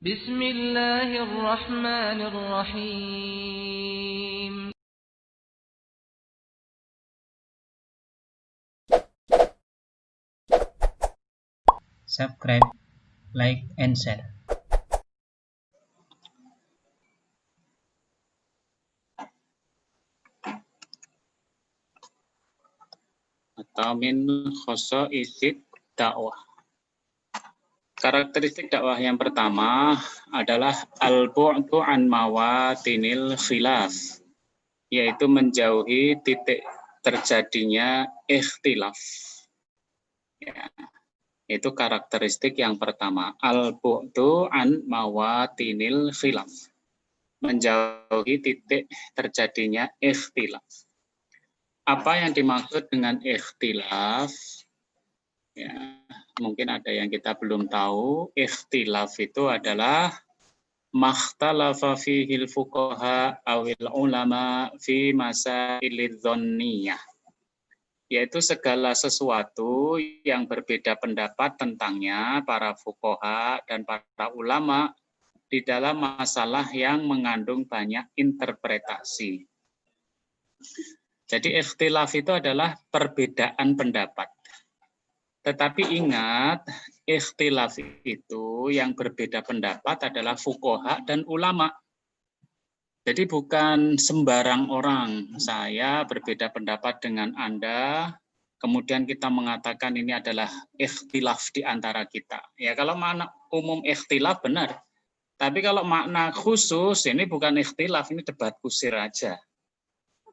Bismillahirrahmanirrahim. Subscribe, like, and share. Atau min khosaisid dakwah. Karakteristik dakwah yang pertama adalah al-bu'du an mawatinil khilaf, yaitu menjauhi titik terjadinya ikhtilaf. Ya, itu karakteristik yang pertama, al-bu'du an mawatinil khilaf, menjauhi titik terjadinya ikhtilaf. Apa yang dimaksud dengan ikhtilaf? Ya, mungkin ada yang kita belum tahu. Ikhtilaf itu adalah makhtalafa fihil fuqaha awil ulama fi masailidz dhanniyah, yaitu segala sesuatu yang berbeda pendapat tentangnya para fuqaha dan para ulama di dalam masalah yang mengandung banyak interpretasi. Jadi ikhtilaf itu adalah perbedaan pendapat. Tetapi ingat, ikhtilaf itu yang berbeda pendapat adalah fuqaha dan ulama. Jadi bukan sembarang orang. Saya berbeda pendapat dengan Anda, kemudian kita mengatakan ini adalah ikhtilaf di antara kita. Ya, kalau makna umum ikhtilaf benar. Tapi kalau makna khusus, ini bukan ikhtilaf, ini debat kusir aja.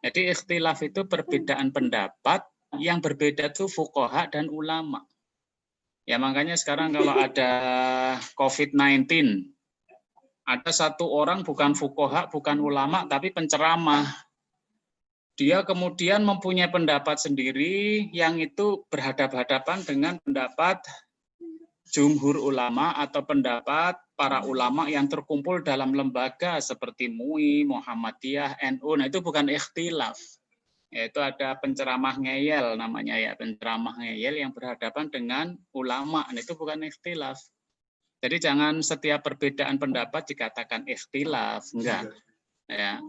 Jadi ikhtilaf itu perbedaan pendapat yang berbeda itu fuqaha dan ulama. Ya makanya sekarang kalau ada COVID-19, ada satu orang bukan fuqaha, bukan ulama, tapi penceramah. Dia kemudian mempunyai pendapat sendiri yang itu berhadapan-hadapan dengan pendapat jumhur ulama atau pendapat para ulama yang terkumpul dalam lembaga seperti MUI, Muhammadiyah, NU. Nah itu bukan ikhtilaf. Yaitu ada penceramah ngeyel namanya ya, penceramah ngeyel yang berhadapan dengan ulama, itu bukan ikhtilaf. Jadi jangan setiap perbedaan pendapat dikatakan ikhtilaf, enggak. Ya.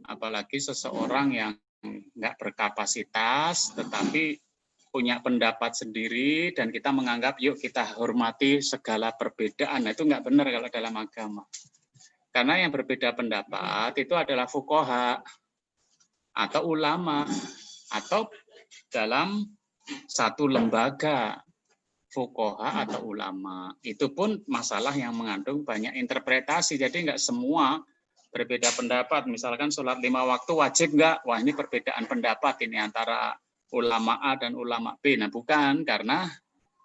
Apalagi seseorang yang enggak berkapasitas tetapi punya pendapat sendiri dan kita menganggap yuk kita hormati segala perbedaan. Nah, itu enggak benar kalau dalam agama. Karena yang berbeda pendapat itu adalah fuqaha atau ulama, atau dalam satu lembaga fuqaha atau ulama. Itu pun masalah yang mengandung banyak interpretasi, jadi enggak semua berbeda pendapat. Misalkan sholat 5 waktu wajib enggak? Wah ini perbedaan pendapat ini antara ulama A dan ulama B. Nah bukan, karena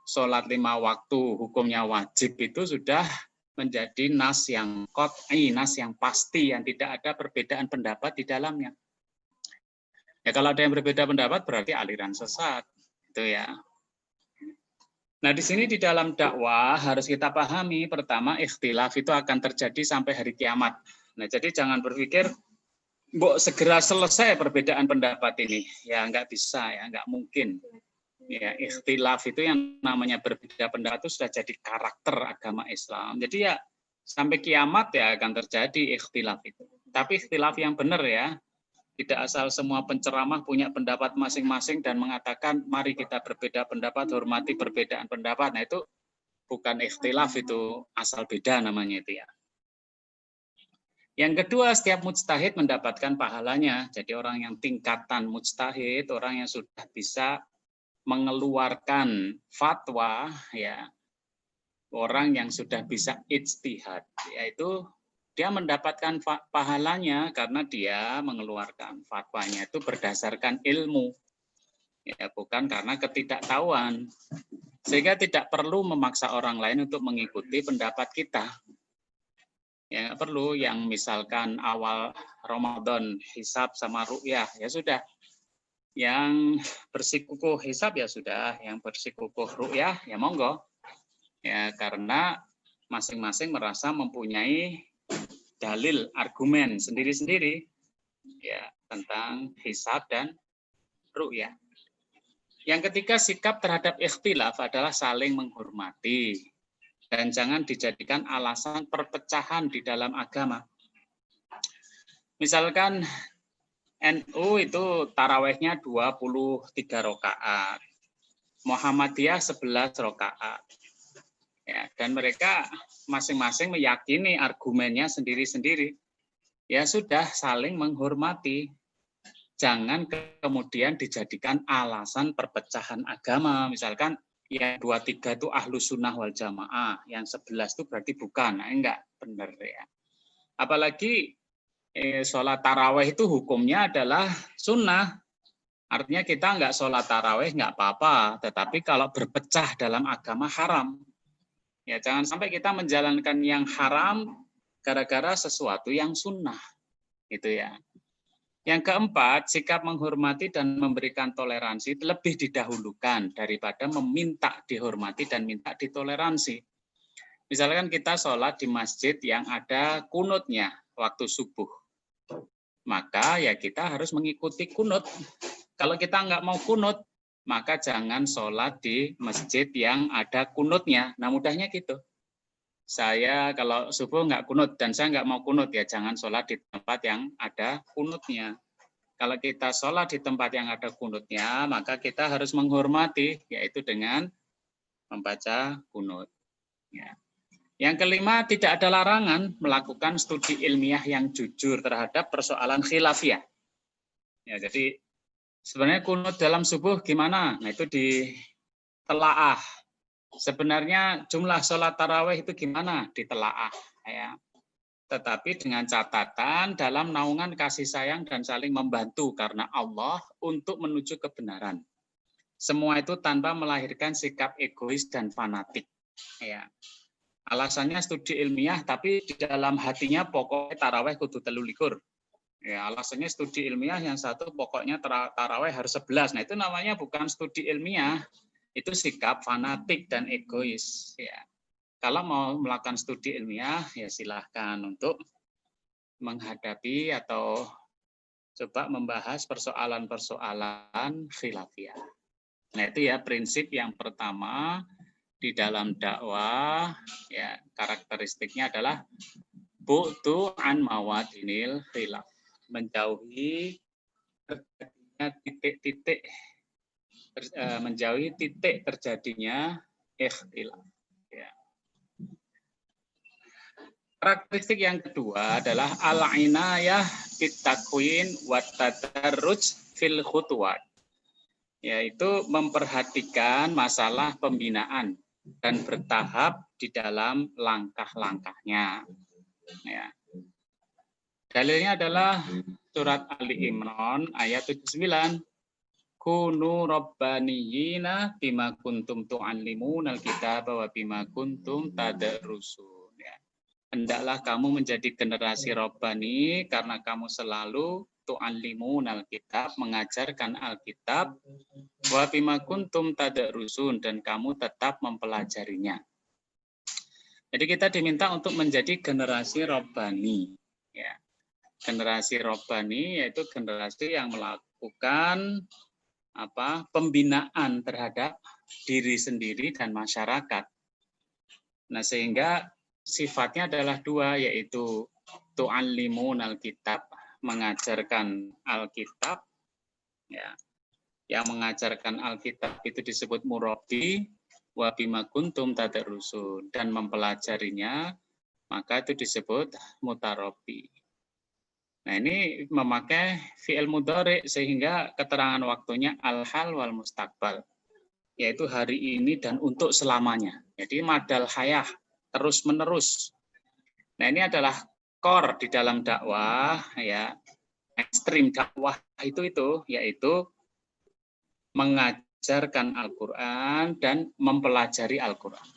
sholat 5 waktu hukumnya wajib itu sudah menjadi nas yang qat'i, nas yang pasti, yang tidak ada perbedaan pendapat di dalamnya. Ya kalau ada yang berbeda pendapat berarti aliran sesat, itu ya. Nah di sini di dalam dakwah harus kita pahami pertama ikhtilaf itu akan terjadi sampai hari kiamat. Nah jadi jangan berpikir mbok segera selesai perbedaan pendapat ini, ya nggak bisa ya, nggak mungkin. Ya ikhtilaf itu yang namanya berbeda pendapat itu sudah jadi karakter agama Islam. Jadi ya sampai kiamat ya akan terjadi ikhtilaf itu. Tapi ikhtilaf yang benar ya. Tidak asal semua penceramah punya pendapat masing-masing dan mengatakan mari kita berbeda pendapat, hormati perbedaan pendapat. Nah itu bukan ikhtilaf, itu asal beda namanya itu ya. Yang kedua, setiap mujtahid mendapatkan pahalanya. Jadi orang yang tingkatan mujtahid, orang yang sudah bisa mengeluarkan fatwa, ya, orang yang sudah bisa ijtihad, yaitu dia mendapatkan pahalanya karena dia mengeluarkan fatwanya itu berdasarkan ilmu, ya bukan karena ketidaktahuan, sehingga tidak perlu memaksa orang lain untuk mengikuti pendapat kita. Ya nggak perlu, yang misalkan awal Ramadan hisab sama ru'yah ya sudah, yang bersikukuh hisab ya sudah, yang bersikukuh ru'yah ya monggo, ya karena masing-masing merasa mempunyai dalil, argumen sendiri-sendiri ya tentang hisab dan ru'yah. Yang ketiga, sikap terhadap ikhtilaf adalah saling menghormati. dan jangan dijadikan alasan perpecahan di dalam agama. Misalkan NU itu tarawehnya 23 rakaat, Muhammadiyah 11 rakaat. Ya, dan mereka masing-masing meyakini argumennya sendiri-sendiri. Ya sudah, saling menghormati. Jangan kemudian dijadikan alasan perpecahan agama. Misalkan yang 23 itu ahlu sunnah wal jamaah, yang 11 itu berarti bukan. Nah, enggak benar ya. Apalagi sholat taraweh itu hukumnya adalah sunnah. Artinya kita enggak sholat taraweh enggak apa-apa, tetapi kalau berpecah dalam agama haram. Ya, jangan sampai kita menjalankan yang haram gara-gara sesuatu yang sunnah. Itu ya. Yang keempat, sikap menghormati dan memberikan toleransi lebih didahulukan daripada meminta dihormati dan minta ditoleransi. Misalkan kita sholat di masjid yang ada kunutnya waktu subuh. Maka ya kita harus mengikuti kunut. Kalau kita nggak mau kunut, maka jangan sholat di masjid yang ada kunutnya. Nah, mudahnya gitu. Saya kalau subuh nggak kunut dan saya nggak mau kunut, ya jangan sholat di tempat yang ada kunutnya. Kalau kita sholat di tempat yang ada kunutnya, maka kita harus menghormati, yaitu dengan membaca kunut. Ya. Yang kelima, tidak ada larangan melakukan studi ilmiah yang jujur terhadap persoalan khilafiyah. Ya, jadi sebenarnya kunut dalam subuh gimana? Nah, itu ditelaah. Sebenarnya jumlah sholat tarawih itu gimana? Ditelaah. Ya. Tetapi dengan catatan dalam naungan kasih sayang dan saling membantu karena Allah untuk menuju kebenaran. Semua itu tanpa melahirkan sikap egois dan fanatik. Ya. Alasannya studi ilmiah, tapi di dalam hatinya pokoknya taraweh kudu 13. Ya, alasannya studi ilmiah, yang satu pokoknya taraweh harus 11. Nah, itu namanya bukan studi ilmiah, itu sikap fanatik dan egois. Ya. Kalau mau melakukan studi ilmiah, ya silahkan untuk menghadapi atau coba membahas persoalan-persoalan khilafiyah. Nah, itu ya prinsip yang pertama di dalam dakwah, ya karakteristiknya adalah bu'du an mawadinil khilaf, menjauhi terjadinya titik-titik, menjauhi titik terjadinya ikhtilaf. Ya. Karakteristik yang kedua adalah al-inayah bitakwin wa tadarruj fil khutuwat, yaitu memperhatikan masalah pembinaan dan bertahap di dalam langkah-langkahnya. Ya. Dalilnya adalah surat Ali Imran ayat 79. Kunu rabbaniyina bima kuntum tu'allimunal kitaba wa bima kuntum tadarrusun. Ya. Hendaklah kamu menjadi generasi Rabbani karena kamu selalu tu'allimunal kitab, mengajarkan Alkitab, wa bima kuntum tadarrusun, dan kamu tetap mempelajarinya. Jadi kita diminta untuk menjadi generasi Rabbani. Ya. Generasi Rabbani yaitu generasi yang melakukan pembinaan terhadap diri sendiri dan masyarakat. Nah, sehingga sifatnya adalah dua, yaitu tu'allimunal kitab, mengajarkan Alkitab, ya. Yang mengajarkan Alkitab itu disebut murabbi, wa bima kuntum tadarrusun, dan mempelajarinya maka itu disebut mutarabbi. Nah, ini memakai fi'il mudhari sehingga keterangan waktunya al-hal wal mustaqbal, yaitu hari ini dan untuk selamanya. Jadi madal hayah, terus menerus. Nah, ini adalah core di dalam dakwah, ya. Ekstrim dakwah itu yaitu mengajarkan Al-Qur'an dan mempelajari Al-Qur'an.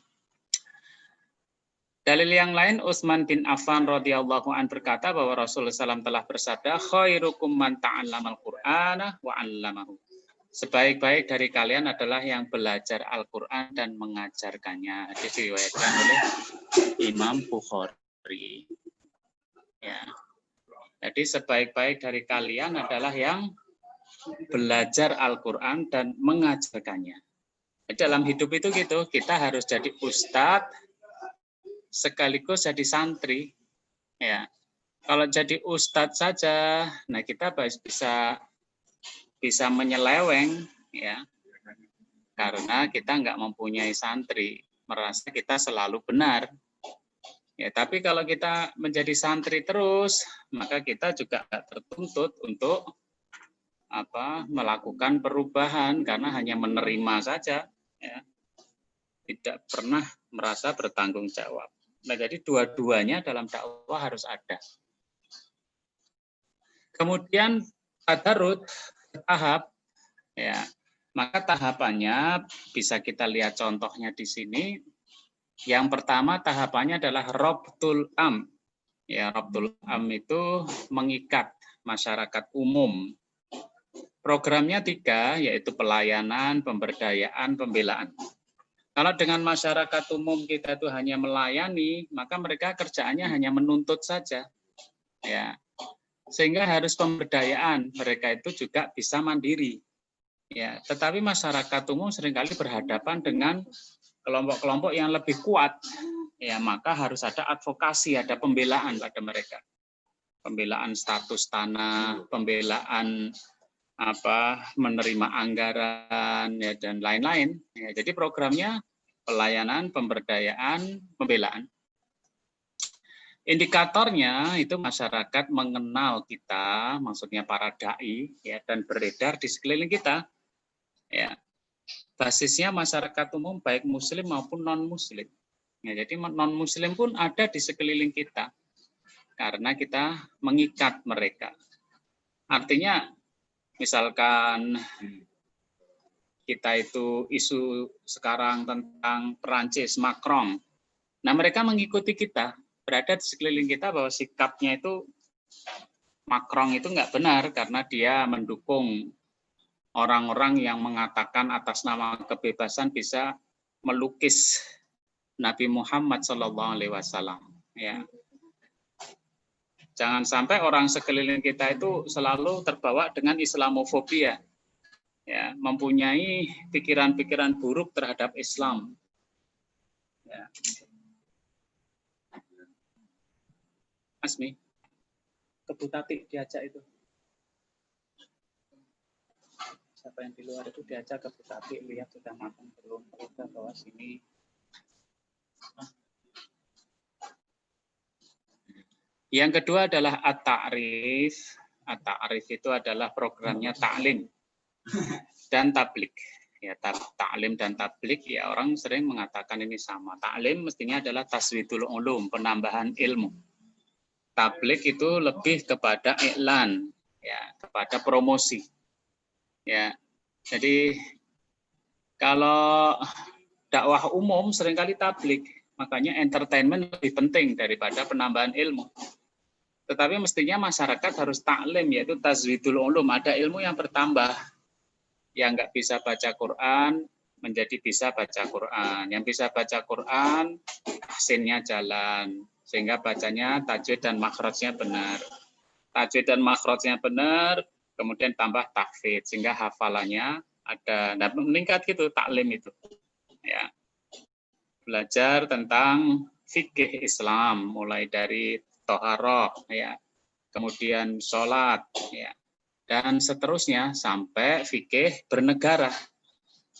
Dalil yang lain, Utsman bin Affan radhiyallahu an berkata bahwa Rasulullah SAW telah bersabda, khairukum man ta'allamal Qur'ana wa 'allamahu. Sebaik-baik dari kalian adalah yang belajar Al-Qur'an dan mengajarkannya. Hadis diriwayatkan oleh Imam Bukhari. Ya. Jadi sebaik-baik dari kalian adalah yang belajar Al-Qur'an dan mengajarkannya. Dalam hidup itu gitu, kita harus jadi ustadz sekaligus jadi santri. Ya, kalau jadi ustadz saja, nah kita bisa menyeleweng, ya, karena kita nggak mempunyai santri, merasa kita selalu benar. Ya, tapi kalau kita menjadi santri terus, maka kita juga tertuntut untuk melakukan perubahan karena hanya menerima saja, ya, tidak pernah merasa bertanggung jawab. Nah, jadi dua-duanya dalam dakwah harus ada. Kemudian tadarut bertahap, ya, maka tahapannya bisa kita lihat contohnya di sini. Yang pertama tahapannya adalah Rabtul Am. Ya, Rabtul Am itu mengikat masyarakat umum. Programnya 3, yaitu pelayanan, pemberdayaan, pembelaan. Kalau dengan masyarakat umum kita itu hanya melayani, maka mereka kerjaannya hanya menuntut saja. Ya. Sehingga harus pemberdayaan, mereka itu juga bisa mandiri. Ya, tetapi masyarakat umum seringkali berhadapan dengan kelompok-kelompok yang lebih kuat, ya maka harus ada advokasi, ada pembelaan pada mereka, pembelaan status tanah, pembelaan menerima anggaran, ya, dan lain-lain. Ya, jadi programnya pelayanan, pemberdayaan, pembelaan. Indikatornya itu masyarakat mengenal kita, maksudnya para dai, ya, dan beredar di sekeliling kita. Ya. Basisnya masyarakat umum baik muslim maupun non-muslim. Ya, jadi non-muslim pun ada di sekeliling kita karena kita mengikat mereka. Artinya misalkan kita itu isu sekarang tentang Perancis, Macron. Nah, mereka mengikuti kita, berada di sekeliling kita bahwa sikapnya itu Macron itu nggak benar karena dia mendukung orang-orang yang mengatakan atas nama kebebasan bisa melukis Nabi Muhammad SAW. Ya. Jangan sampai orang sekeliling kita itu selalu terbawa dengan Islamofobia, ya, mempunyai pikiran-pikiran buruk terhadap Islam. Ya. Asmi, ke Bu Tati diajak itu. Siapa yang di luar itu diajak ke Bu Tati, lihat sudah matang belum, kita bawa sini. Yang kedua adalah at-ta'rif. At-ta'rif itu adalah programnya ta'lim dan tablik. Ya, ta'lim dan tablik, ya orang sering mengatakan ini sama. Ta'lim mestinya adalah taswidul ulum, penambahan ilmu. Tablik itu lebih kepada iklan, ya, kepada promosi. Ya, jadi kalau dakwah umum seringkali tablik, makanya entertainment lebih penting daripada penambahan ilmu. Tetapi mestinya masyarakat harus taklim, yaitu tazwidul ulum, ada ilmu yang bertambah. Yang nggak bisa baca Quran menjadi bisa baca Quran, yang bisa baca Quran tahsinnya jalan, sehingga bacanya tajwid dan makhrajnya benar. Tajwid dan makhrajnya benar, kemudian tambah tahfidz sehingga hafalannya ada, nah, meningkat gitu taklim itu. Ya. Belajar tentang fikih Islam mulai dari toharoh, ya, kemudian sholat, ya, dan seterusnya sampai fikih bernegara.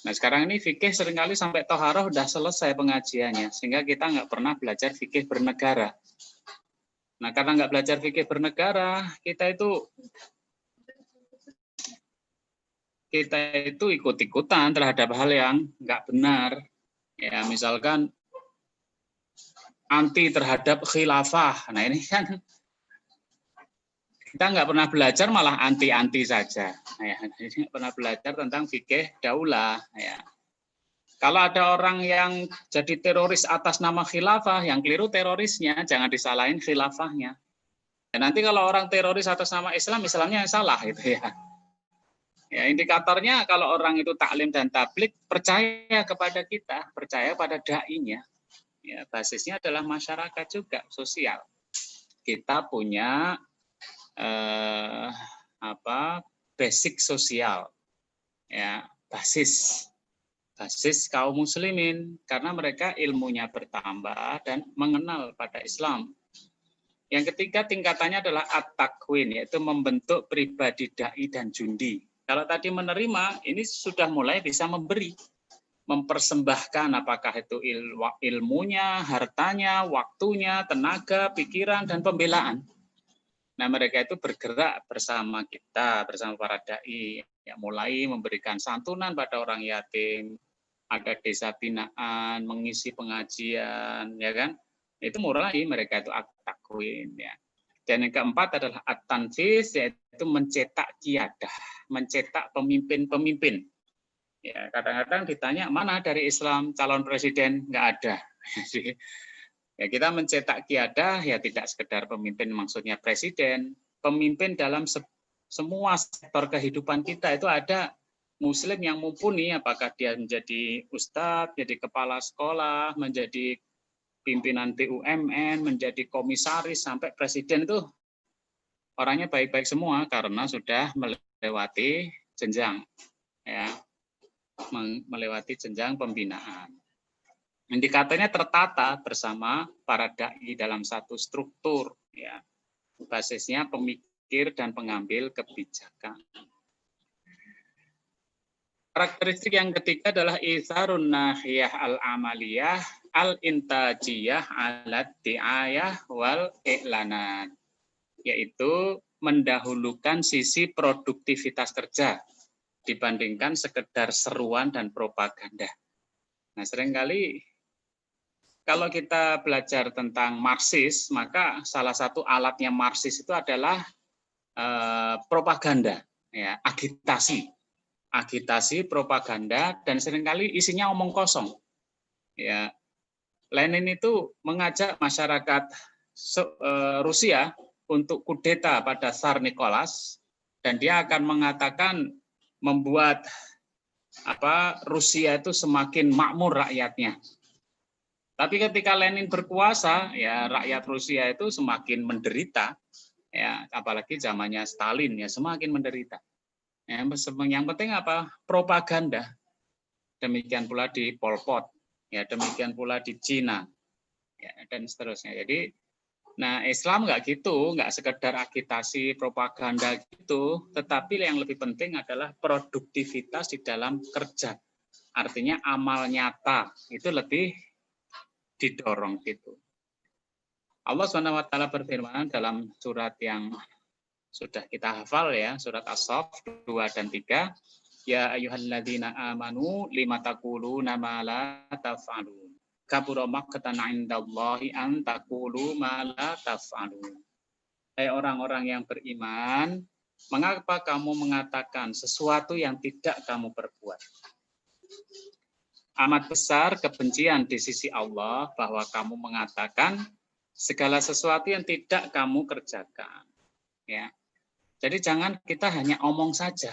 Nah, sekarang ini fikih seringkali sampai toharoh udah selesai pengajiannya, sehingga kita nggak pernah belajar fikih bernegara. Nah, karena nggak belajar fikih bernegara, kita itu ikut-ikutan terhadap hal yang nggak benar. Ya, misalkan anti terhadap khilafah. Nah, ini kan kita nggak pernah belajar, malah anti-anti saja. Ya, ini nggak pernah belajar tentang fikih daulah. Ya. Kalau ada orang yang jadi teroris atas nama khilafah, yang keliru terorisnya, jangan disalahin khilafahnya. Dan nanti kalau orang teroris atas nama Islam, Islamnya yang salah gitu ya. Ya, indikatornya kalau orang itu taklim dan tablik, percaya kepada kita, percaya pada dai-nya. Ya, basisnya adalah masyarakat juga, sosial. Kita punya basic sosial, ya, basis basis kaum muslimin karena mereka ilmunya bertambah dan mengenal pada Islam. Yang ketiga tingkatannya adalah at-takwin, yaitu membentuk pribadi dai dan jundi. Kalau tadi menerima, ini sudah mulai bisa memberi, mempersembahkan apakah itu ilmunya, hartanya, waktunya, tenaga, pikiran, dan pembelaan. Nah, mereka itu bergerak bersama kita, bersama para dai, ya, mulai memberikan santunan pada orang yatim, ada desa binaan, mengisi pengajian, ya kan? Itu mulai mereka itu at-takwin, ya. Dan yang keempat adalah at-tanfis, yaitu mencetak qiyadah, mencetak pemimpin-pemimpin. Ya, kadang-kadang ditanya mana dari Islam calon presiden, nggak ada. Jadi, ya kita mencetak qiyadah ya tidak sekedar pemimpin maksudnya presiden, pemimpin dalam semua sektor kehidupan kita itu ada muslim yang mumpuni, apakah dia menjadi ustadz, jadi kepala sekolah, menjadi pimpinan BUMN, menjadi komisaris sampai presiden itu orangnya baik-baik semua karena sudah melewati jenjang, ya, melewati jenjang pembinaan. Indikatornya tertata bersama para dai dalam satu struktur, ya, basisnya pemikir dan pengambil kebijakan. Karakteristik yang ketiga adalah isarun nahiyah al-amaliyah al-intajiyah al-di'ayah wal i'lanat, yaitu mendahulukan sisi produktivitas kerja dibandingkan sekedar seruan dan propaganda. Nah, seringkali kalau kita belajar tentang Marxis, maka salah satu alatnya Marxis itu adalah propaganda, ya, agitasi, propaganda, dan seringkali isinya omong kosong. Ya, Lenin itu mengajak masyarakat Rusia untuk kudeta pada Tsar Nicholas, dan dia akan mengatakan membuat Rusia itu semakin makmur rakyatnya. Tapi ketika Lenin berkuasa, ya rakyat Rusia itu semakin menderita, ya apalagi zamannya Stalin ya semakin menderita. Yang penting apa? Propaganda. Demikian pula di Pol Pot, ya demikian pula di Cina, ya dan seterusnya. Jadi, nah Islam nggak gitu, nggak sekedar agitasi, propaganda gitu, tetapi yang lebih penting adalah produktivitas di dalam kerja. Artinya amal nyata itu lebih didorong gitu. Allah SWT berfirman dalam surat yang sudah kita hafal ya, surat As-Saff 2 dan 3, ya ayyuhalladzina amanu lima taquluna ma la taf'alun. Kabura maqtan 'indallahi an taqulu ma la taf'alun. Hai orang-orang yang beriman, mengapa kamu mengatakan sesuatu yang tidak kamu perbuat? Amat besar kebencian di sisi Allah bahwa kamu mengatakan segala sesuatu yang tidak kamu kerjakan. Ya. Jadi jangan kita hanya omong saja,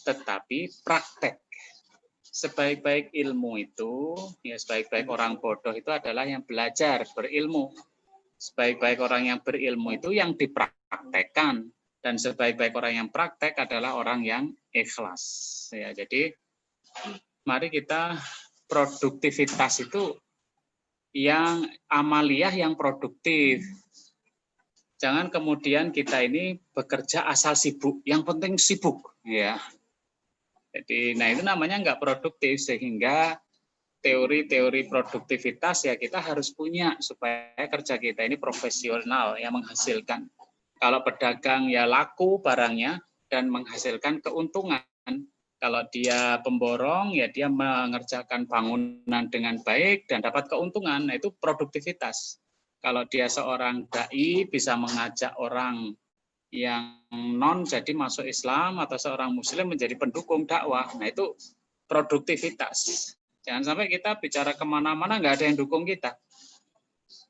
tetapi praktek. Sebaik-baik ilmu itu, ya sebaik-baik orang bodoh itu adalah yang belajar, berilmu. Sebaik-baik orang yang berilmu itu yang dipraktekkan. Dan sebaik-baik orang yang praktek adalah orang yang ikhlas. Ya, jadi mari kita produktivitas itu yang amaliyah yang produktif. Jangan kemudian kita ini bekerja asal sibuk, yang penting sibuk, ya. Jadi, nah itu namanya nggak produktif, sehingga teori-teori produktivitas ya kita harus punya supaya kerja kita ini profesional yang menghasilkan. Kalau pedagang ya laku barangnya dan menghasilkan keuntungan. Kalau dia pemborong, ya dia mengerjakan bangunan dengan baik dan dapat keuntungan. Nah, itu produktivitas. Kalau dia seorang dai bisa mengajak orang yang non jadi masuk Islam atau seorang muslim menjadi pendukung dakwah. Nah, itu produktivitas. Jangan sampai kita bicara kemana-mana nggak ada yang dukung kita.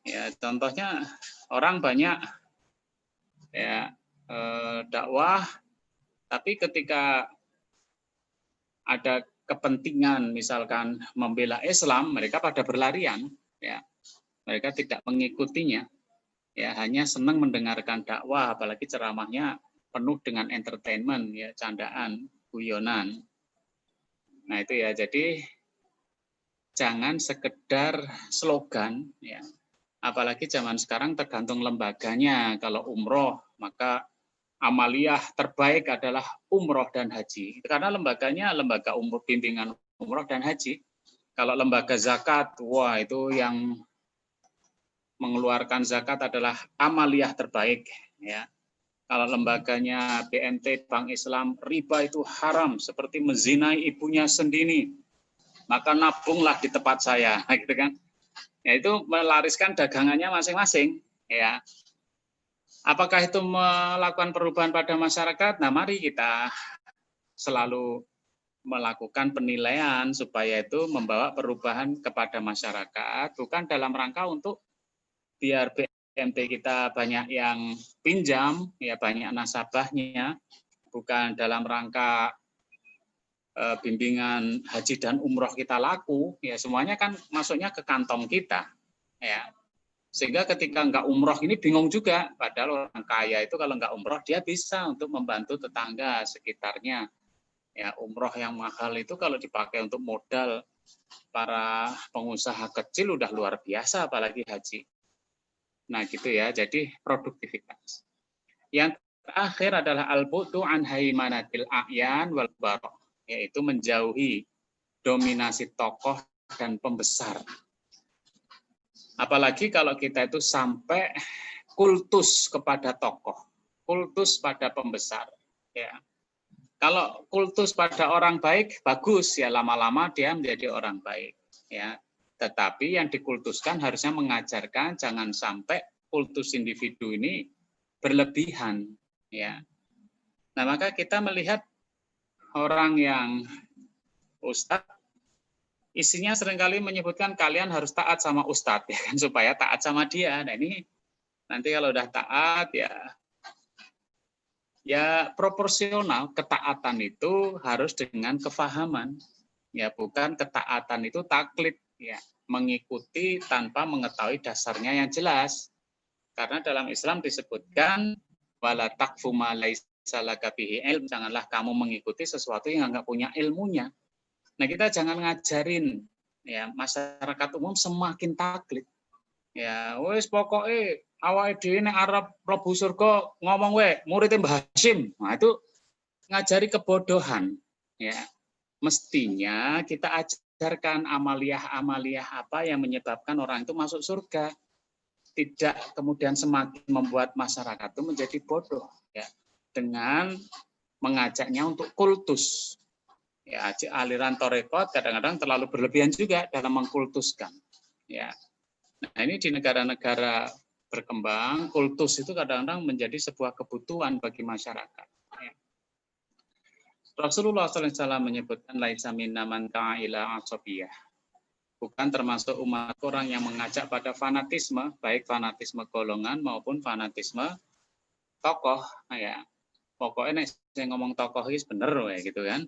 Ya, contohnya orang banyak ya dakwah, tapi ketika ada kepentingan misalkan membela Islam, mereka pada berlarian, ya mereka tidak mengikutinya, ya hanya senang mendengarkan dakwah, apalagi ceramahnya penuh dengan entertainment, ya candaan, guyonan. Nah itu ya, jadi jangan sekedar slogan ya. Apalagi zaman sekarang tergantung lembaganya. Kalau umroh maka amaliyah terbaik adalah umroh dan haji. Karena lembaganya lembaga umroh, bimbingan umroh dan haji. Kalau lembaga zakat, wah itu yang mengeluarkan zakat adalah amaliyah terbaik ya. Kalau lembaganya BMT Bank Islam, riba itu haram seperti menzinai ibunya sendiri. Maka nabunglah di tempat saya, gitu kan? Ya itu melariskan dagangannya masing-masing, ya. Apakah itu melakukan perubahan pada masyarakat? Nah, mari kita selalu melakukan penilaian supaya itu membawa perubahan kepada masyarakat, bukan dalam rangka untuk biar BMT kita banyak yang pinjam, ya banyak nasabahnya, bukan dalam rangka bimbingan haji dan umroh kita laku, ya semuanya kan masuknya ke kantong kita, ya. Sehingga ketika nggak umroh ini bingung juga, padahal orang kaya itu kalau nggak umroh dia bisa untuk membantu tetangga sekitarnya. Ya umroh yang mahal itu kalau dipakai untuk modal para pengusaha kecil udah luar biasa, apalagi haji. Nah gitu ya, jadi produktivitas. Yang terakhir adalah al-bu'du an haimanatil a'yan wal barok, yaitu menjauhi dominasi tokoh dan pembesar. Apalagi kalau kita itu sampai kultus kepada tokoh, kultus pada pembesar. Ya. Kalau kultus pada orang baik, bagus ya, lama-lama dia menjadi orang baik. Ya. Tetapi yang dikultuskan harusnya mengajarkan jangan sampai kultus individu ini berlebihan. Ya. Nah maka kita melihat orang yang ustadz, isinya seringkali menyebutkan kalian harus taat sama ustadz, ya kan, supaya taat sama dia. Nah ini nanti kalau udah taat ya proporsional. Ketaatan itu harus dengan kefahaman, ya bukan ketaatan itu taklid, ya mengikuti tanpa mengetahui dasarnya yang jelas. Karena dalam Islam disebutkan wala taqfu ma laisa laka bihi ilm, janganlah kamu mengikuti sesuatu yang enggak punya ilmunya. Nah, kita jangan ngajarin ya masyarakat umum semakin taklid. Ya, wis pokoke awake dhewe nek arep mlebu surga ngomong we muridé Mbah Hasyim. Nah, itu ngajari kebodohan ya. Mestinya kita ajarkan amaliyah-amaliyah apa yang menyebabkan orang itu masuk surga. Tidak kemudian semakin membuat masyarakat itu menjadi bodoh ya dengan mengajaknya untuk kultus. Ya, aliran torekot kadang-kadang terlalu berlebihan juga dalam mengkultuskan. Ya, nah ini di negara-negara berkembang, kultus itu kadang-kadang menjadi sebuah kebutuhan bagi masyarakat. Ya. Rasulullah SAW menyebutkan laisa minna man ta'ila asabiyah. Bukan termasuk umat orang yang mengajak pada fanatisme, baik fanatisme golongan maupun fanatisme tokoh. Ya, pokoknya saya ngomong tokoh ini bener ya gitu kan.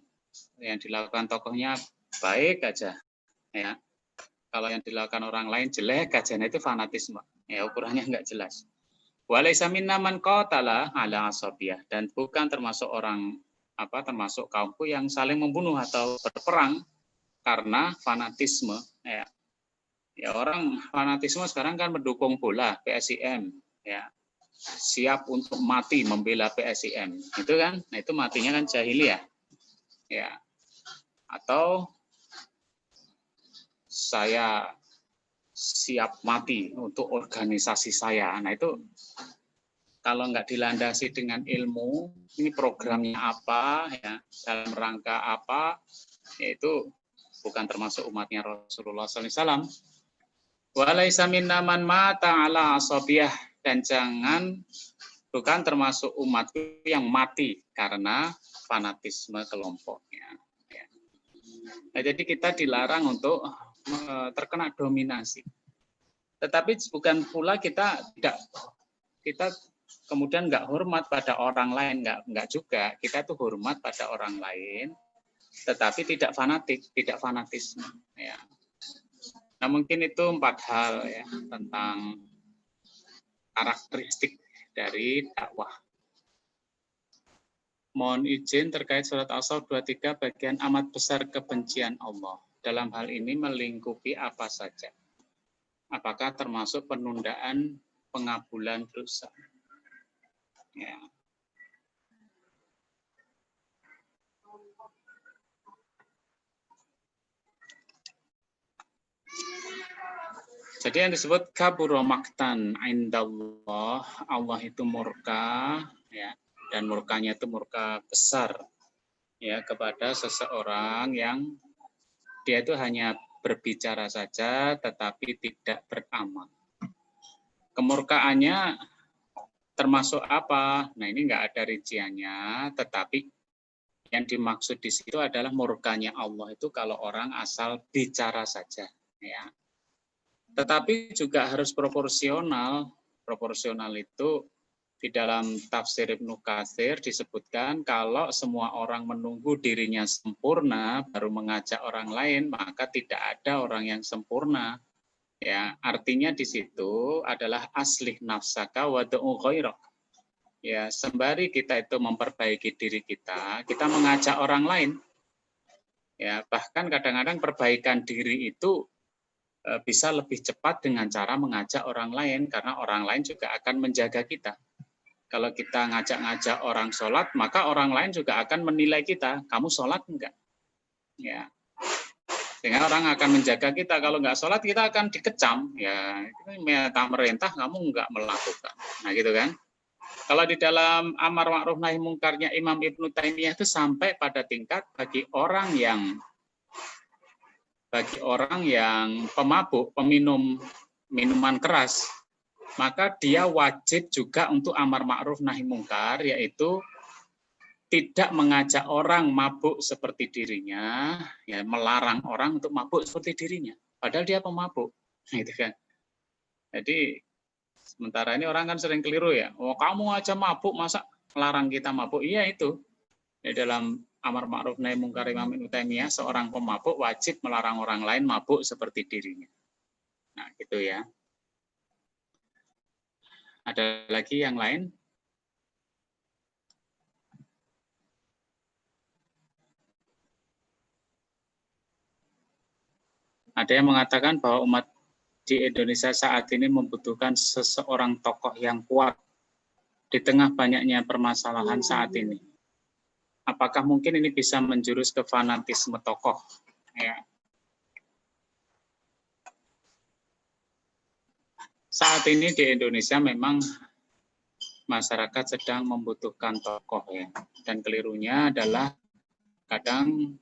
Yang dilakukan tokohnya baik aja, ya. Kalau yang dilakukan orang lain jelek aja, nah itu fanatisme. Ya ukurannya nggak jelas. Walaisa minna man qatala ala asabiyah, dan bukan termasuk orang termasuk kaumku yang saling membunuh atau berperang karena fanatisme. Ya. Ya orang fanatisme sekarang kan mendukung bola PSIM, ya siap untuk mati membela PSIM, itu kan? Nah itu matinya kan jahiliyah. Ya, atau saya siap mati untuk organisasi saya. Nah itu kalau nggak dilandasi dengan ilmu, ini programnya apa, ya dalam rangka apa, yaitu bukan termasuk umatnya Rasulullah SAW. Walaisa minna man mata ala asabiyah, dan jangan bukan termasuk umatku yang mati karena fanatisme kelompoknya. Nah, jadi kita dilarang untuk terkena dominasi. Tetapi bukan pula kita kemudian nggak hormat pada orang lain, nggak juga. Kita tuh hormat pada orang lain, tetapi tidak fanatik, tidak fanatisme. Ya. Nah mungkin itu 4 hal ya tentang karakteristik dari dakwah. Mohon izin terkait surat As-Saff 23 bagian amat besar kebencian Allah. Dalam hal ini melingkupi apa saja? Apakah termasuk penundaan pengabulan dosa? Ya. Jadi yang disebut kabura maktan indallah, Allah itu murka, ya, dan murkanya itu murka besar, ya, kepada seseorang yang dia itu hanya berbicara saja, tetapi tidak beramal. Kemurkaannya termasuk apa? Nah, ini nggak ada rinciannya, tetapi yang dimaksud di situ adalah murkanya Allah itu kalau orang asal bicara saja, ya. Tetapi juga harus proporsional. Proporsional itu di dalam tafsir Ibnu Katsir disebutkan kalau semua orang menunggu dirinya sempurna baru mengajak orang lain, maka tidak ada orang yang sempurna. Ya, artinya di situ adalah aslih nafsaka wa du'u ghairak. Ya, sembari kita itu memperbaiki diri kita mengajak orang lain. Ya, bahkan kadang-kadang perbaikan diri itu bisa lebih cepat dengan cara mengajak orang lain, karena orang lain juga akan menjaga kita. Kalau kita ngajak-ngajak orang sholat, maka orang lain juga akan menilai kita, kamu sholat enggak? Ya. Sehingga orang akan menjaga kita, kalau enggak sholat kita akan dikecam. Ya, itu merintah kamu enggak melakukan. Nah gitu kan. Kalau di dalam amar ma'ruf nahi mungkarnya Imam Ibnu Taimiyah itu sampai pada tingkat bagi orang yang pemabuk, peminum minuman keras, maka dia wajib juga untuk amar ma'ruf nahi mungkar, yaitu tidak mengajak orang mabuk seperti dirinya, ya, melarang orang untuk mabuk seperti dirinya, padahal dia pemabuk, gitu kan. Jadi sementara ini orang kan sering keliru ya, oh kamu aja mabuk masa melarang kita mabuk? Iya itu di dalam amar ma'ruf nahi mungkar Imam Ibnu Taimiyah, seorang pemabuk wajib melarang orang lain mabuk seperti dirinya. Nah, gitu ya. Ada lagi yang lain? Ada yang mengatakan bahwa umat di Indonesia saat ini membutuhkan seseorang tokoh yang kuat di tengah banyaknya permasalahan saat ini. Apakah mungkin ini bisa menjurus ke fanatisme tokoh? Ya. Saat ini di Indonesia memang masyarakat sedang membutuhkan tokoh, ya. Dan kelirunya adalah kadang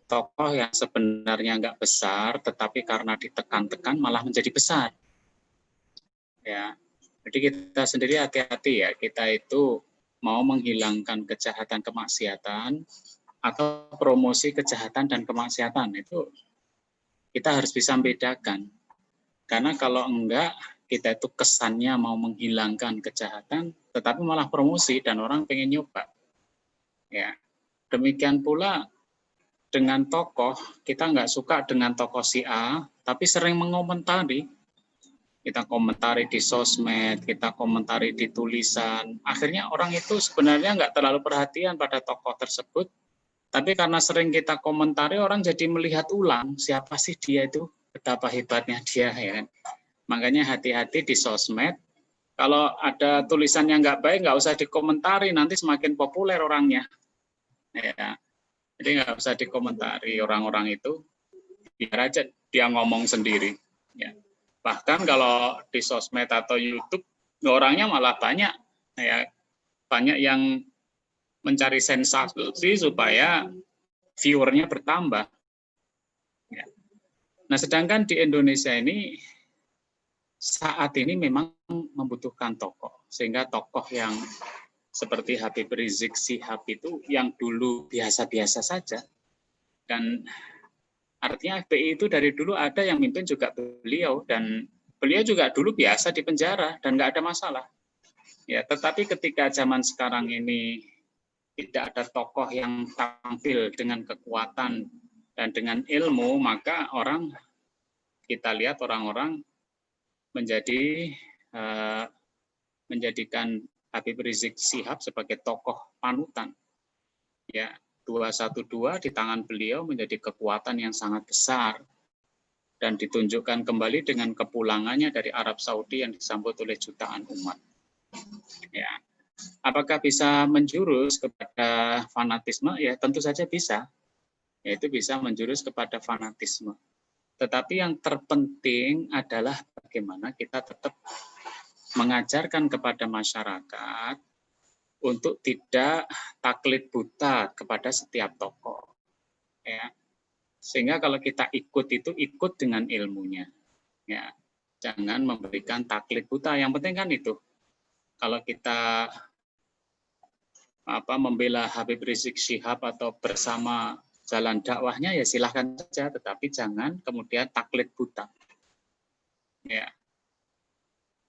tokoh yang sebenarnya nggak besar, tetapi karena ditekan-tekan malah menjadi besar. Ya. Jadi kita sendiri hati-hati ya, kita itu mau menghilangkan kejahatan kemaksiatan atau promosi kejahatan dan kemaksiatan, itu kita harus bisa membedakan. Karena kalau enggak, kita itu kesannya mau menghilangkan kejahatan, tetapi malah promosi dan orang pengen nyoba. Ya, demikian pula dengan tokoh, kita nggak suka dengan tokoh si A, tapi sering mengomentari. Kita komentari di sosmed, kita komentari di tulisan. Akhirnya orang itu sebenarnya nggak terlalu perhatian pada tokoh tersebut, tapi karena sering kita komentari, orang jadi melihat ulang siapa sih dia itu, betapa hebatnya dia, ya kan. Makanya hati-hati di sosmed. Kalau ada tulisan yang nggak baik, nggak usah dikomentari, nanti semakin populer orangnya. Ya. Jadi nggak usah dikomentari orang-orang itu, biar aja dia ngomong sendiri. Ya. Bahkan kalau di sosmed atau YouTube, orangnya malah banyak, ya, banyak yang mencari sensasi supaya viewernya bertambah. Ya. Nah, sedangkan di Indonesia ini saat ini memang membutuhkan tokoh, sehingga tokoh yang seperti Habib Rizik Syihab itu yang dulu biasa-biasa saja, dan artinya FPI itu dari dulu ada yang mimpin juga beliau, dan beliau juga dulu biasa di penjara dan nggak ada masalah. Ya, tetapi ketika zaman sekarang ini tidak ada tokoh yang tampil dengan kekuatan dan dengan ilmu, maka kita lihat orang-orang menjadikan Habib Rizik Syihab sebagai tokoh panutan. Ya, 212 di tangan beliau menjadi kekuatan yang sangat besar dan ditunjukkan kembali dengan kepulangannya dari Arab Saudi yang disambut oleh jutaan umat. Ya. Apakah bisa menjurus kepada fanatisme? Ya, tentu saja bisa. Yaitu bisa menjurus kepada fanatisme. Tetapi yang terpenting adalah bagaimana kita tetap mengajarkan kepada masyarakat untuk tidak taklid buta kepada setiap tokoh. Ya. Sehingga kalau kita ikut itu ikut dengan ilmunya. Ya. Jangan memberikan taklid buta. Yang penting kan itu. Kalau kita membela Habib Rizik Syihab atau bersama jalan dakwahnya ya silahkan saja, tetapi jangan kemudian taklid buta. Ya.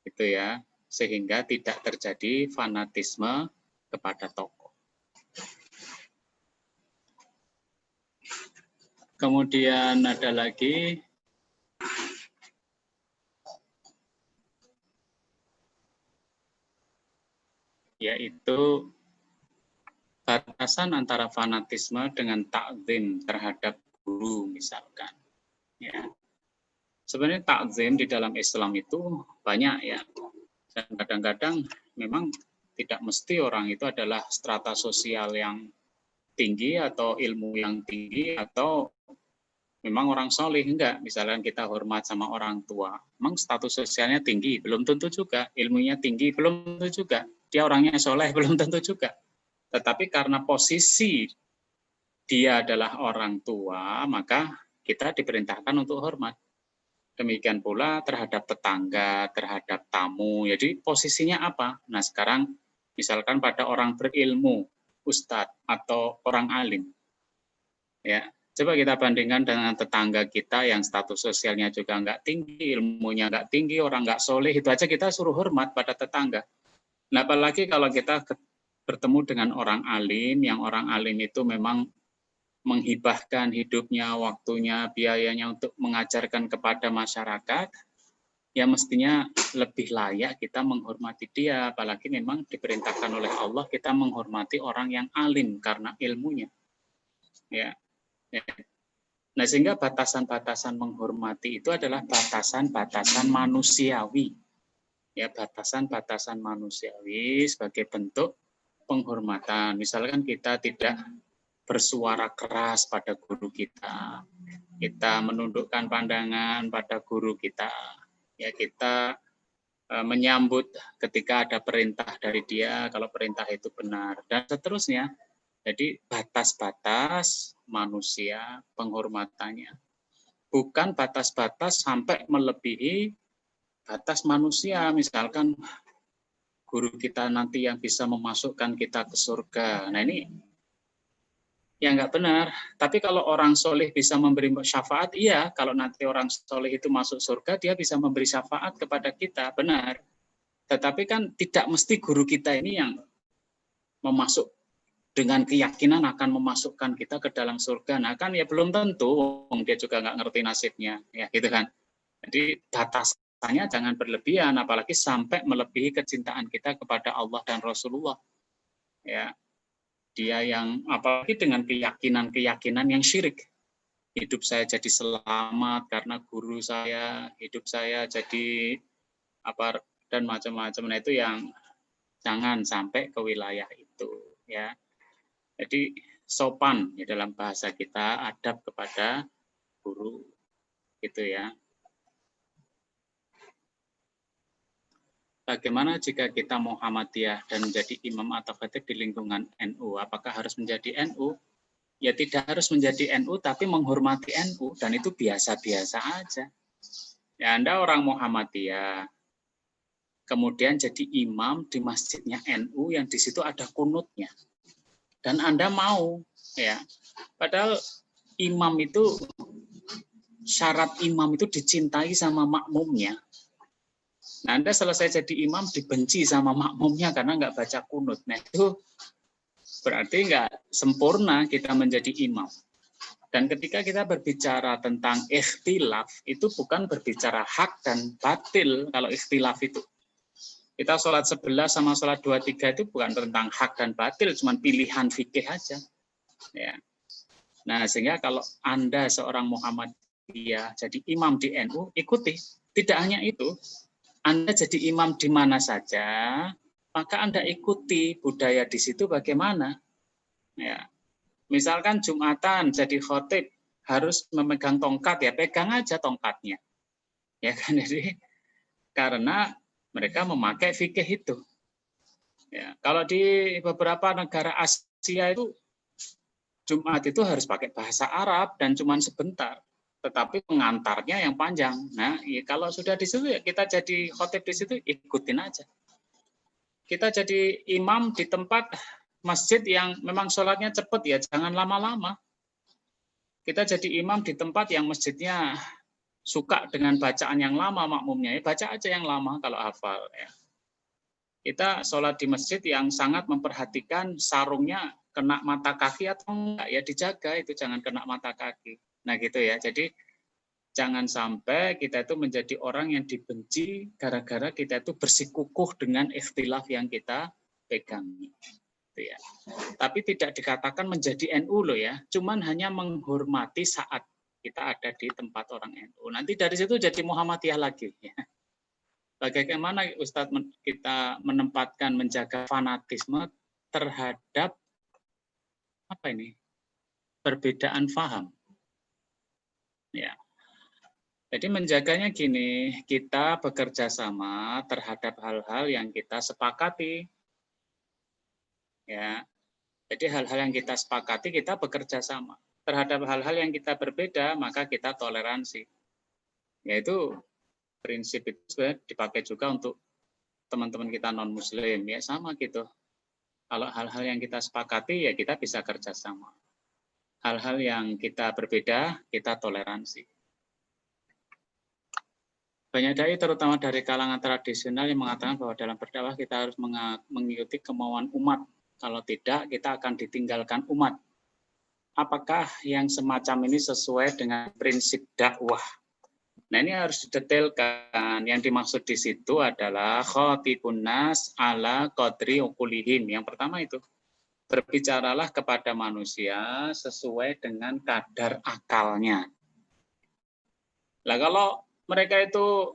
Itu ya, sehingga tidak terjadi fanatisme kepada tokoh. Kemudian ada lagi yaitu batasan antara fanatisme dengan takzim terhadap guru misalkan. Ya. Sebenarnya takzim di dalam Islam itu banyak ya. Dan kadang-kadang memang tidak mesti orang itu adalah strata sosial yang tinggi atau ilmu yang tinggi atau memang orang soleh, enggak. Misalkan kita hormat sama orang tua, memang status sosialnya tinggi, belum tentu juga. Ilmunya tinggi, belum tentu juga. Dia orangnya soleh, belum tentu juga. Tetapi karena posisi dia adalah orang tua, maka kita diperintahkan untuk hormat. Demikian pula terhadap tetangga, terhadap tamu. Jadi posisinya apa? Nah sekarang misalkan pada orang berilmu, ustadz atau orang alim. Ya, coba kita bandingkan dengan tetangga kita yang status sosialnya juga nggak tinggi, ilmunya nggak tinggi, orang nggak soleh, itu aja kita suruh hormat pada tetangga. Nah apalagi kalau kita bertemu dengan orang alim, yang orang alim itu memang menghibahkan hidupnya, waktunya, biayanya untuk mengajarkan kepada masyarakat, ya mestinya lebih layak kita menghormati dia, apalagi memang diperintahkan oleh Allah kita menghormati orang yang alim karena ilmunya. Ya. Nah, sehingga batasan-batasan menghormati itu adalah batasan-batasan manusiawi. Ya, batasan-batasan manusiawi sebagai bentuk penghormatan. Misalkan kita tidak bersuara keras pada guru kita menundukkan pandangan pada guru kita, ya kita menyambut ketika ada perintah dari dia, kalau perintah itu benar, dan seterusnya. Jadi batas-batas manusia penghormatannya, bukan batas-batas sampai melebihi batas manusia, misalkan guru kita nanti yang bisa memasukkan kita ke surga. Nah ini ya nggak benar. Tapi kalau orang soleh bisa memberi syafaat, iya. Kalau nanti orang soleh itu masuk surga, dia bisa memberi syafaat kepada kita, benar. Tetapi kan tidak mesti guru kita ini yang memasuk dengan keyakinan akan memasukkan kita ke dalam surga. Nah kan ya belum tentu, dia juga nggak ngerti nasibnya, ya gitu kan. Jadi batasannya jangan berlebihan, apalagi sampai melebihi kecintaan kita kepada Allah dan Rasulullah. Ya. Dia yang apalagi dengan keyakinan-keyakinan yang syirik. Hidup saya jadi selamat karena guru saya, hidup saya jadi apa dan macam-macam. Nah itu yang jangan sampai ke wilayah itu ya. Jadi sopan ya dalam bahasa kita, adab kepada guru gitu ya. Bagaimana jika kita Muhammadiyah dan menjadi imam atau khatib di lingkungan NU? Apakah harus menjadi NU? Ya tidak harus menjadi NU, tapi menghormati NU, dan itu biasa-biasa aja. Ya Anda orang Muhammadiyah, kemudian jadi imam di masjidnya NU yang di situ ada kunutnya. Dan Anda mau, ya. Padahal imam itu, syarat imam itu dicintai sama makmumnya. Nah, Anda selesai jadi imam dibenci sama makmumnya karena nggak baca kunut. Nah, itu berarti nggak sempurna kita menjadi imam. Dan ketika kita berbicara tentang ikhtilaf, itu bukan berbicara hak dan batil kalau ikhtilaf itu. Kita sholat 11 sama sholat 23 itu bukan tentang hak dan batil, cuma pilihan fikih aja. Ya. Nah, sehingga kalau Anda seorang Muhammadiyah jadi imam di NU, ikuti. Tidak hanya itu, Anda jadi imam di mana saja, maka Anda ikuti budaya di situ bagaimana. Ya. Misalkan Jumatan jadi khotib harus memegang tongkat, ya pegang aja tongkatnya. Ya kan, jadi karena mereka memakai fikih itu. Ya, kalau di beberapa negara Asia itu Jumat itu harus pakai bahasa Arab dan cuma sebentar, tetapi pengantarnya yang panjang. Nah, ya kalau sudah di situ ya kita jadi khotib di situ ikutin aja. Kita jadi imam di tempat masjid yang memang sholatnya cepat ya, jangan lama-lama. Kita jadi imam di tempat yang masjidnya suka dengan bacaan yang lama makmumnya, ya baca aja yang lama kalau hafal ya. Kita sholat di masjid yang sangat memperhatikan sarungnya kena mata kaki atau enggak, ya dijaga itu jangan kena mata kaki. Nah gitu ya, jadi jangan sampai kita itu menjadi orang yang dibenci gara-gara kita itu bersikukuh dengan ikhtilaf yang kita pegang. Gitu ya. Tapi tidak dikatakan menjadi NU loh ya, cuman hanya menghormati saat kita ada di tempat orang NU. Nanti dari situ jadi Muhammadiyah lagi. Ya. Bagaimana Ustadz kita menempatkan menjaga fanatisme terhadap apa ini perbedaan faham, ya. Jadi menjaganya gini, kita bekerja sama terhadap hal-hal yang kita sepakati, ya. Jadi hal-hal yang kita sepakati kita bekerja sama. Terhadap hal-hal yang kita berbeda maka kita toleransi, yaitu prinsip itu sebenarnya dipakai juga untuk teman-teman kita non-muslim, ya sama gitu. Kalau hal-hal yang kita sepakati, ya kita bisa kerjasama. Hal-hal yang kita berbeda, kita toleransi. Banyak dai, terutama dari kalangan tradisional, yang mengatakan bahwa dalam berdakwah kita harus mengikuti kemauan umat. Kalau tidak, kita akan ditinggalkan umat. Apakah yang semacam ini sesuai dengan prinsip dakwah? Nah, ini harus didetailkan. Yang dimaksud di situ adalah khatibun nas ala qadri uqulihim. Yang pertama itu, berbicaralah kepada manusia sesuai dengan kadar akalnya. Lah kalau mereka itu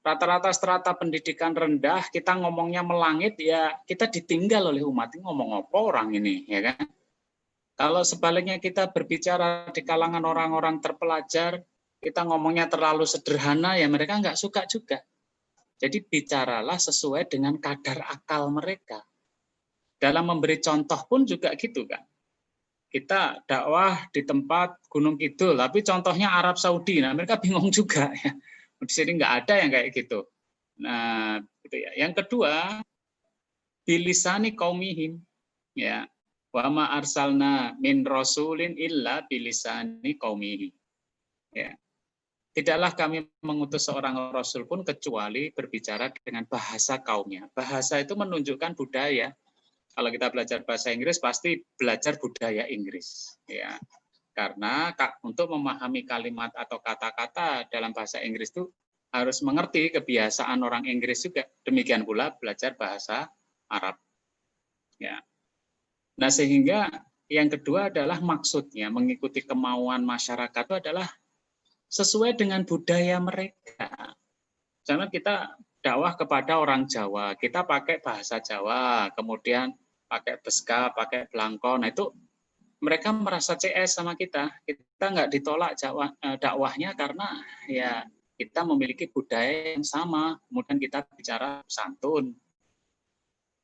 rata-rata strata pendidikan rendah, kita ngomongnya melangit, ya kita ditinggal oleh umat. Ini ngomong apa orang ini, ya kan? Kalau sebaliknya kita berbicara di kalangan orang-orang terpelajar, kita ngomongnya terlalu sederhana, ya mereka nggak suka juga. Jadi bicaralah sesuai dengan kadar akal mereka. Dalam memberi contoh pun juga gitu kan. Kita dakwah di tempat Gunung Kidul, tapi contohnya Arab Saudi. Nah mereka bingung juga ya. Di sini nggak ada yang kayak gitu. Nah, gitu ya. Yang kedua, bilisani qaumihim, ya. Wa ma arsalna min rasulin illa bilisani qaumihi. Ya. Tidaklah kami mengutus seorang rasul pun kecuali berbicara dengan bahasa kaumnya. Bahasa itu menunjukkan budaya. Kalau kita belajar bahasa Inggris pasti belajar budaya Inggris, ya. Karena untuk memahami kalimat atau kata-kata dalam bahasa Inggris itu harus mengerti kebiasaan orang Inggris juga. Demikian pula belajar bahasa Arab. Ya. Nah, sehingga yang kedua adalah maksudnya mengikuti kemauan masyarakat itu adalah sesuai dengan budaya mereka. Karena kita dakwah kepada orang Jawa, kita pakai bahasa Jawa, kemudian pakai beska, pakai belangkon. Nah, itu mereka merasa CS sama kita. Kita nggak ditolak dakwahnya karena ya kita memiliki budaya yang sama. Kemudian kita bicara santun.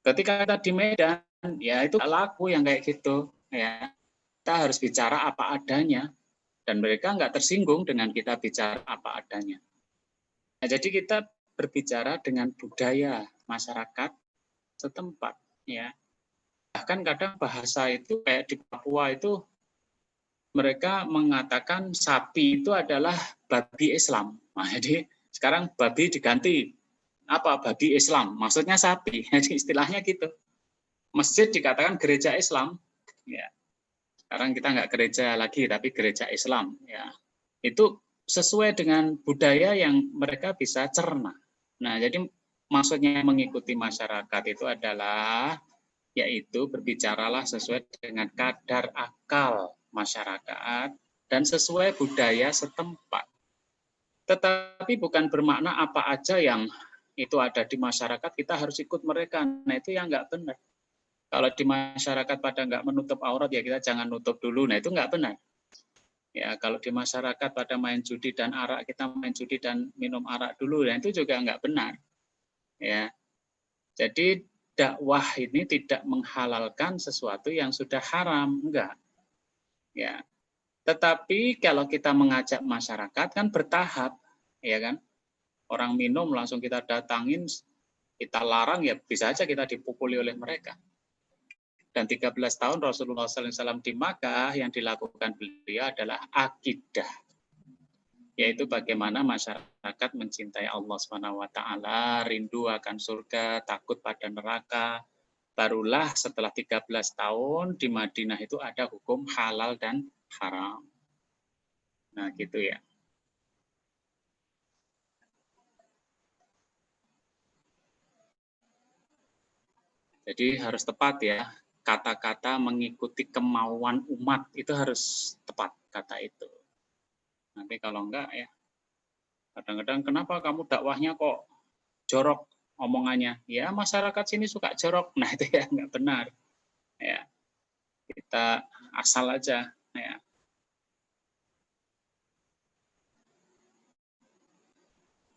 Ketika kita di Medan, ya itu laku yang kayak gitu. Ya, kita harus bicara apa adanya. Dan mereka nggak tersinggung dengan kita bicara apa adanya. Nah, jadi kita berbicara dengan budaya masyarakat setempat. Ya. Bahkan kadang bahasa itu kayak di Papua itu mereka mengatakan sapi itu adalah babi Islam. Nah, jadi sekarang babi diganti apa? Babi Islam. Maksudnya sapi. Jadi istilahnya gitu. Masjid dikatakan gereja Islam. Ya. Sekarang kita nggak gereja lagi, tapi gereja Islam. Ya. Itu sesuai dengan budaya yang mereka bisa cerna. Nah, jadi maksudnya mengikuti masyarakat itu adalah yaitu berbicaralah sesuai dengan kadar akal masyarakat dan sesuai budaya setempat. Tetapi bukan bermakna apa aja yang itu ada di masyarakat kita harus ikut mereka. Nah itu yang nggak benar. Kalau di masyarakat pada nggak menutup aurat ya kita jangan nutup dulu. Nah itu nggak benar. Ya kalau di masyarakat pada main judi dan arak kita main judi dan minum arak dulu. Nah itu juga nggak benar. Ya, jadi dakwah ini tidak menghalalkan sesuatu yang sudah haram, enggak. Ya. Tetapi kalau kita mengajak masyarakat kan bertahap, ya kan? Orang minum langsung kita datangin, kita larang ya bisa aja kita dipukuli oleh mereka. Dan 13 tahun Rasulullah SAW di Makkah yang dilakukan beliau adalah akidah, yaitu bagaimana masyarakat mencintai Allah SWT, rindu akan surga, takut pada neraka. Barulah setelah 13 tahun di Madinah itu ada hukum halal dan haram. Nah, gitu ya. Jadi harus tepat ya. Kata-kata mengikuti kemauan umat itu harus tepat kata itu. Nanti kalau enggak ya, kadang-kadang kenapa kamu dakwahnya kok jorok omongannya? Ya masyarakat sini suka jorok. Nah itu ya enggak benar. Ya kita asal aja. Ya.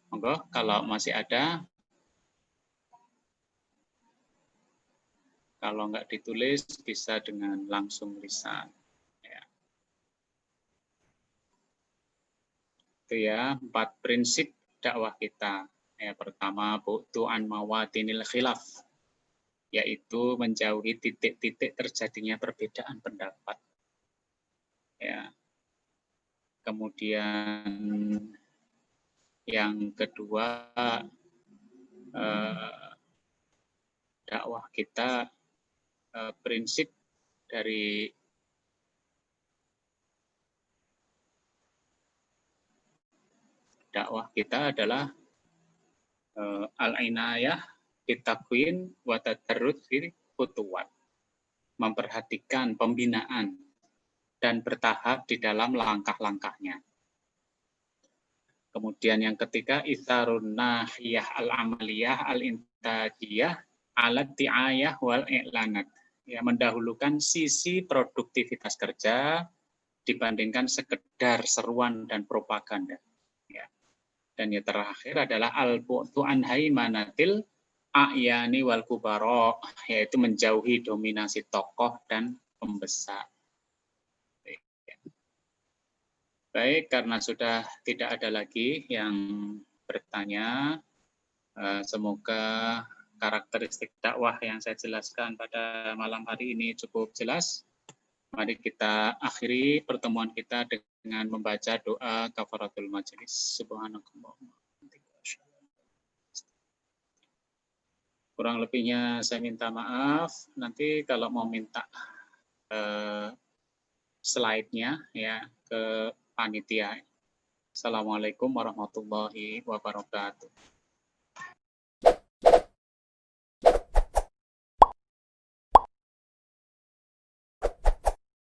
Monggo kalau masih ada. Kalau enggak ditulis bisa dengan langsung lisan. Itu ya 4 prinsip dakwah kita. Ya, pertama bu'tu an mawatinil khilaf, yaitu menjauhi titik-titik terjadinya perbedaan pendapat. Ya. Kemudian yang kedua dakwah kita prinsip dari dakwah kita adalah al-inayah bitakwin wa tadarrud fil khutuwat. Memperhatikan pembinaan dan bertahap di dalam langkah-langkahnya. Kemudian yang ketiga itharun nahiyah al-amaliyah al-intajiyah alat ti'ayah wal i'lanat. Ya, mendahulukan sisi produktivitas kerja dibandingkan sekedar seruan dan propaganda. Ya. Dan yang terakhir adalah al-bu'tu an haimanatil a'yani wal kubara, yaitu menjauhi dominasi tokoh dan pembesar. Baik, karena sudah tidak ada lagi yang bertanya, semoga karakteristik dakwah yang saya jelaskan pada malam hari ini cukup jelas. Mari kita akhiri pertemuan kita dengan membaca doa kafaratul majelis. Subhanakallahumma. Kurang lebihnya saya minta maaf. Nanti kalau mau minta slide-nya ya ke panitia. Assalamualaikum warahmatullahi wabarakatuh.